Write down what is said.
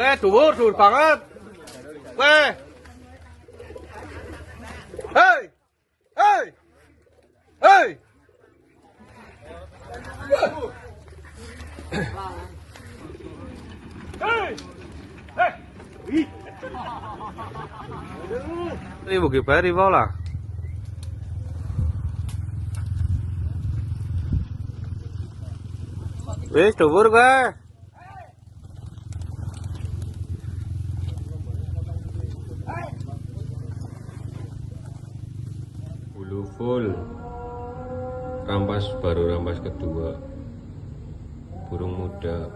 Dhuwur banget. Weh. Hei. Hei. Hei. Hei. Hei. Ini bagi bari bola. Wes dhuwur kowe. Bulu full. Rampas baru rampas kedua. Burung muda.